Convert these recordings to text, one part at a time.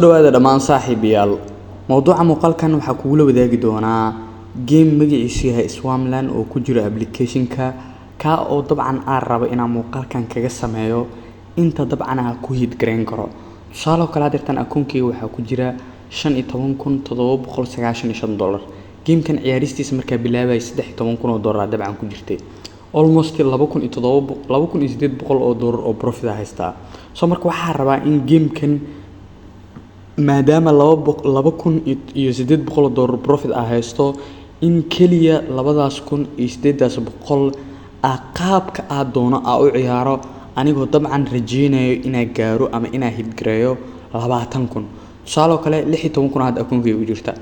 dhawaada dhammaan saaxiibayaal mowduuca muuqaalkan waxaa kugu la wadaagi doonaa game magaciisu yahay Swarmland oo ku jira application-ka ka oo dabcan aan rabo inaan muuqaalkan kaga sameeyo inta dabcan aan ku hit gareyn karo tusaale kale hadirtan akoonkeyga waxaa ku jira $15,795 gamekan ciyaaristiisa markaa bilaabay $13,000 dabcan ku jirtay almost $2,800 oo profit haystaa soo marka waxaa rabaa in gamekan maadaama $2,800 profit haysto in kaliya $2,800 qaabka aad doono u ciyaaro anigoo dabcan rajeynayo inaan gaaro ama inaan hit gareeyo 20,000 tusaale kale 16,000 aad akoonkeyga u jirta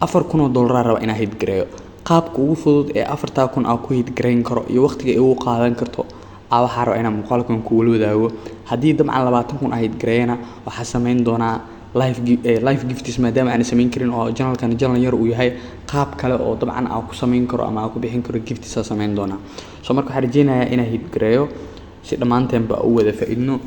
$4,000 raba inaan hit gareeyo qaabka ugu fudud ee 4,000 aan ku hit gareyn karo iyo waqtiga ay ugu qaadan karto waxaa rabaa inaan muuqaalkan ku wadaago haddii dabcan 20,000 aan hit gareeyana waxaa sameyn doonaa live gifts maadaama aan sameyn karin oo channel yar uu yahay qaab kale oo dabcan aan ku sameyn karo ama aan ku bixin karo gifts sameyn doona soo marka waxaan rajeynayaa inaan hit gareeyo si dhamaanteen ba u wada faa'iidno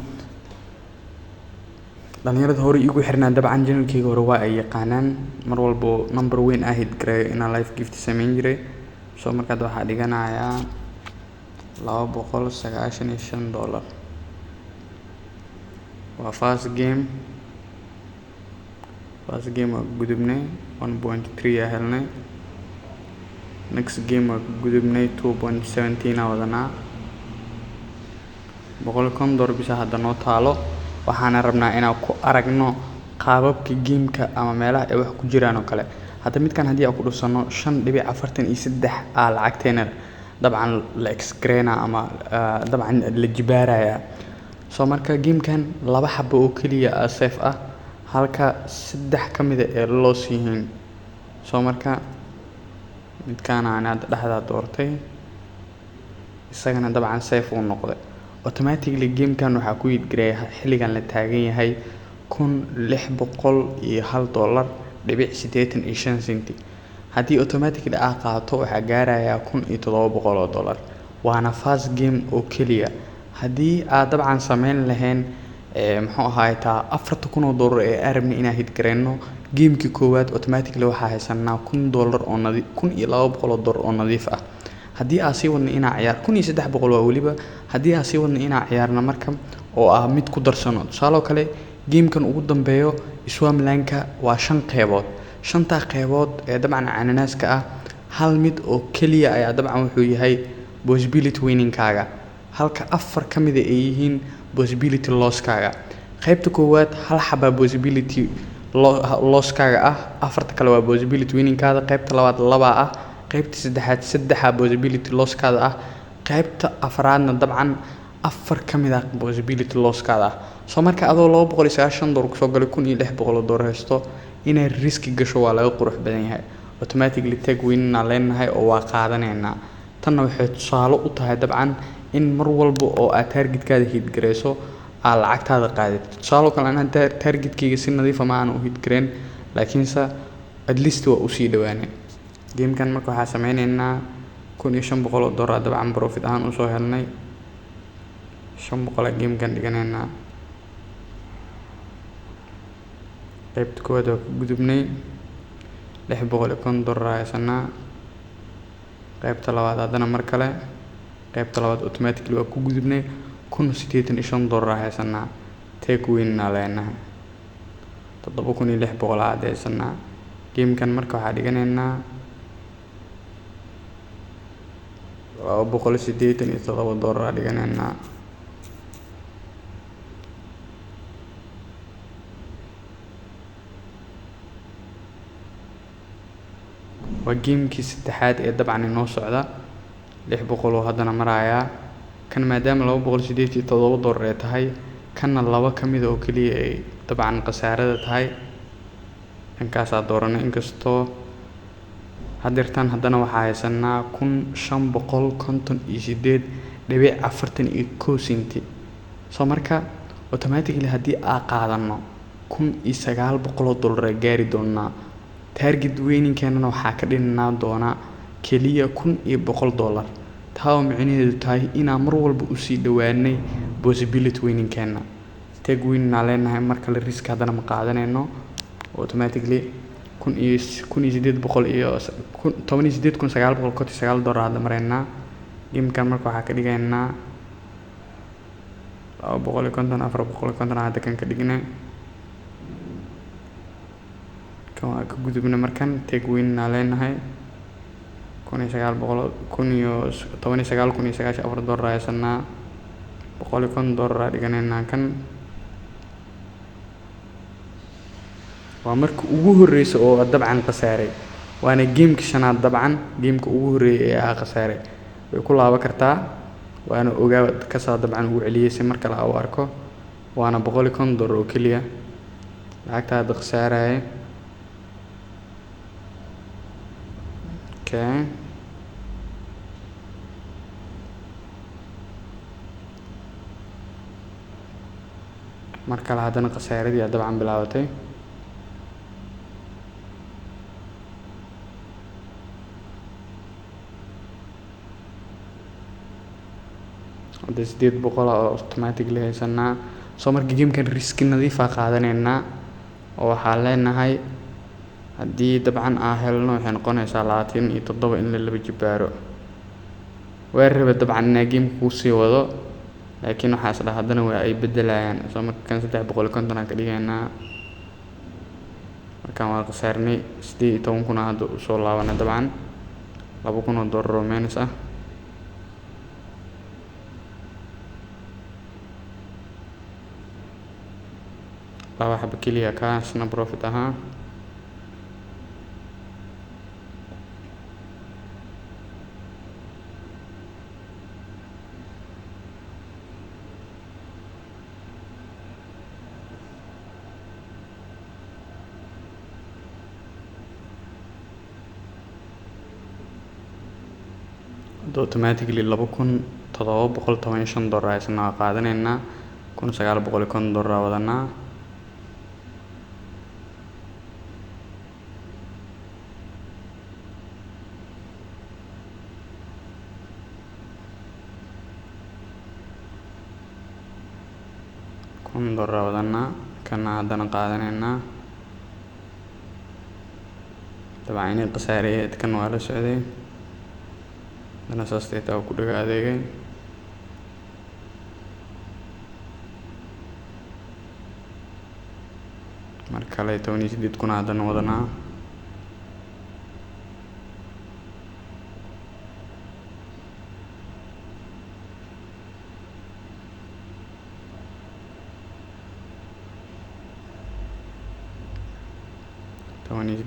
dhalinyarada hore igu xirnaa dabcan channelkeyga hore waa ay yaqaanaan mar walbo number weyn ah hit gareeyo inaan live gift sameyn jiray soo marka waxaa dhiganayaa $295 waa first game gudubnay 1.3 helnay next game gudubnay 2.17 wadanaa $100 bisa hadda noo taalo waxaana rabnaa inaan ku aragno qaababka gameka ama meelaha ay wax ku jiraan oo kale hadda midkan haddii aan ku dhufsano 5.43 lacagteena dabcan la exgrena ama dabcan la jibaaraya soo marka gamekan laba xabo oo kaliya safe ah halka 3 kamid ee loo siihin soo marka midkaan aan dhexda doortay isagana dabcan safe uu noqday automatically gamekan waxaa ku hit gareeyaa xilligan la taagan yahay $601.85 haddii automatically qaato waxaa gaarayaa $1,700 waana first game oo kaliya haddii aad dabcan sameyn lahayn muxuu ahaay taa $4,000 ee arabni inaan hit gareyno gameki koowaad automatically waxaa haysanaa $1,000 oo nadiif $1,200 oo nadiif ah haddii aan sii wadno inaan ciyaar $1,300 waa waliba haddii aan sii wadno inaan ciyaarno marka oo mid ku darsano tusaale kale gamekan ugu dambeeyo Swarmland-ka waa 5 qeybood 5ta qeybood ee dabcan cananaaska hal mid oo kaliya ayaa dabcan wuxuu yahay possibility winning-kaaga halka 4 kamid ay yihiin possibility loss-kaaga qaybta koowaad hal xaba possibility loss-kaaga afarta kale waa possibility winning-kaada qaybta labaad 2 qaybta saddexaad 3 possibility loss-kaada qaybta afraadna dabcan 4 kamid possibility loss-kaada soo marka adoo $290 ku soo galay $1,600 haysto inay risk gasho waa laga qurux badan yahay automatically take win-na leenahay oo waa qaadanaynaa tanna waxay tusaale u tahay dabcan in mar walba oo aad targetkaaga hit gareyso lacagtaada qaadid tusaale kale aan targetkeyga si nadiif ah aan u hit gareyn laakiinse at least waa u sii dhawaanay gamekan marka waxaa sameynaynaa $1,500 dabcan profit ahaan u soo helnay 500 gamekan dhiganaynaa qaybta koowaad waa ku gudubnay $600 haysanaa qaybta labaad haddana mar kale qaybta labaad automatically waa ku gudubnay $185 haysanaa take win-na leenahay $7,600 aad haysanaa gamekan marka waxaa dhiganaynaa $287 dhiganaynaa waa gamekii saddexaad ee dabcan inoo socda 600 oo haddana marayaa kan maadaama $287 ay tahay kanna 2 kamid oo kaliya ay dabcan qasaarada tahay inkaasaa dooranay inkastoo hadirtan haddana waxaa haysanaa $558.41 soo marka automatically haddii aan qaadano $1,900 gaari doonaa target winning-keena waxaa ka dhinaa doona kaliya $1,100 taa oo micnaheedu tahay inaan mar walba u sii dhawaanay possibility winning-keena take win aan leenahay marka la risk haddana ma qaadanayno automatically 18,959 dollar hadda maraynaa. gamekan marka waxaa ka dhigaynaa 250 450 hadda kan ka dhignay kan waa ka gudubna markan take win aan leenahay 19,994 dollar haysanaa 150 dollar dhiganaynaa. kan waa marka ugu horeysa oo dabcan khasaaray waana gameka shanaad dabcan gameka ugu horeeyay ee khasaaray way ku laaban kartaa waana ogaa ka saa dabcan ugu celiyay si marka la arko waana 150 dollar oo kaliya lacagta hadda khasaaray. okay marka la hadana khasaaradii dabcan bilaabatay hadda 800 oo automatically haysanaa. soo marka gamekan risk nadiif ah qaadanaynaa oo waxaan leenahay haddii dabcan aan helno waxay noqonaysaa 27 in la laba jibaaro. waa rabay dabcan inaan gameka ku sii wado laakiin waxaa isla haddana waa ay bedelayaan. soo marka kan 350 aan ka dhigaynaa markaan waa khasaarnay 18,000 hadda u soo laabanay dabcan 2,000 dollar oo minus ah. laba xabo keliya kaasna profit ahaa. automatically 2,715 dollar aysan qaadanaynaa 1,950 dollar wadanaa. $1 wadanaa kana haddana qaadanaynaa dabcan inay khasaareeyay kan waa la socday dana saastayta ku dhaga adeegay. marka la 18,000 haddana wadanaa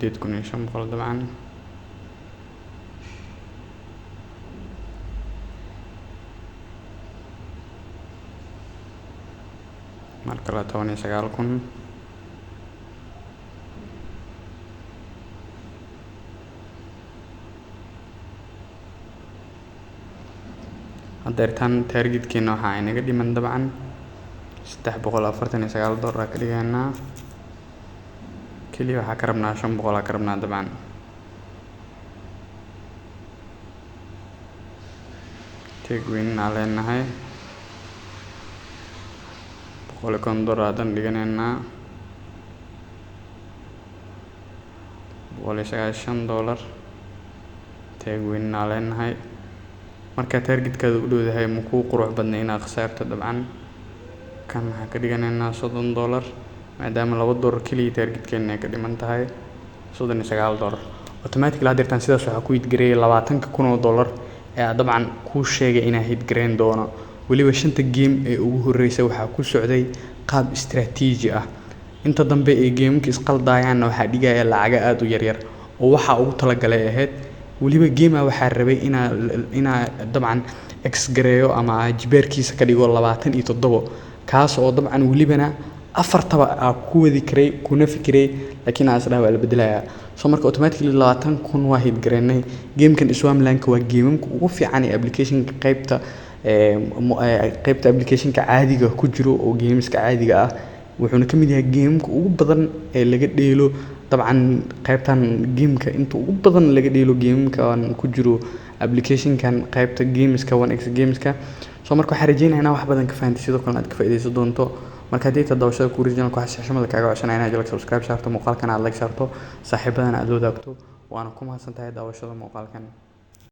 جديد كنا نشم بقول طبعا marka la 19,000 hadeertan targetkeena waxaa inaga dhiman dabcan 349 dollar ka dhigaynaa kaliya waxaa ka rabnaa 500 ka rabnaa dabcan take win aan leenahay 100 dollar haddaan dhiganaynaa 195 dollar take win aan leenahay. marka targetkaada u dhowdahay ma kuu qurux badna inaad khasaarto dabcan kan waxaa ka dhiganaynaa 30 dollar maadaama $2 kaliya targetkeena ay ka dhiman tahay 39 dollar automatically hadeertan sidaas waxaa ku hidgareeyay 20,000 dollar ee dabcan kuu sheegay inaa hidgareyn doono. weliba 5 game ee ugu horeysay waxaa ku socday qaab istiraatiiji ah inta dambe ee gameka isqaldayaanna waxaa dhigaya lacaga aad u yaryar oo waxaa ugu talagalay ahayd weliba game waxaa rabay inaa dabcan x gareeyo ama jibeerkiisa ka dhigo 27 kaas oo dabcan welibana afartaba ku wadi karay kuna fikiray laakiin asla waa la bedelayaa. soo marka automatically 20,000 waa hid gareynay. gamekan Swamplandka waa gameemka ugu fiican ee applicationka qaybta applicationka caadiga ku jiro oo gameska caadiga ah wuxuuna kamid yahay gameemka ugu badan ee laga dheelo dabcan qaybtan gameka inta ugu badan laga dheelo gameemka ku jiro applicationkan qaybta gameska 1x gameska. soo marka waxaan rajeynayaa wax badan ka fahanti sidoo kale aad ka faa'iideysan doonto marka haddii daawashada ku originalka waxaa si xushmad leh kaaga codsanaya inaad jalka subscribe saarto, muuqaalkan aad like saarto, saaxiibadana aad la wadaagto. waana ku mahadsantahay daawashada muuqaalkan.